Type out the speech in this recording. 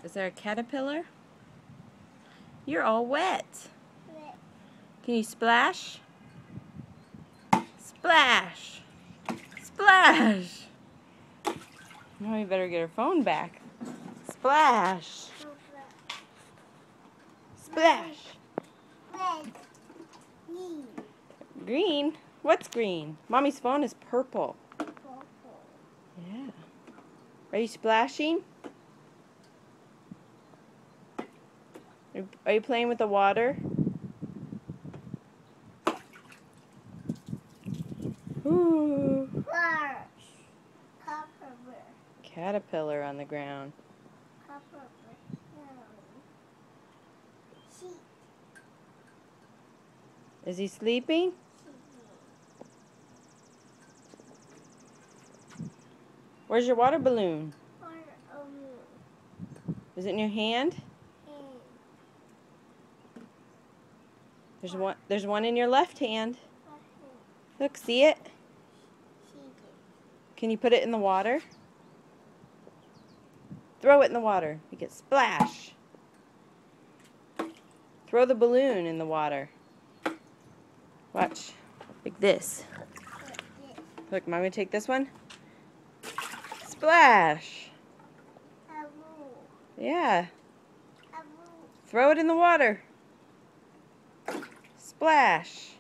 Is there a caterpillar? You're all wet. Can you splash? Splash! Splash! Now we better get her phone back. Splash! Splash! Red. Green. Green? What's green? Mommy's phone is purple. Purple. Yeah. Are you splashing? Are you playing with the water? Ooh. Flowers. Copper. Caterpillar on the ground. Copper. Sheep. Is he sleeping? Where's your water balloon? Is it in your hand? There's one in your left hand. Look, see it? Can you put it in the water? Throw it in the water. Make it splash. Throw the balloon in the water. Watch. Like this. Look, Mom, I'm going to take this one. Splash. Yeah. Throw it in the water. Splash.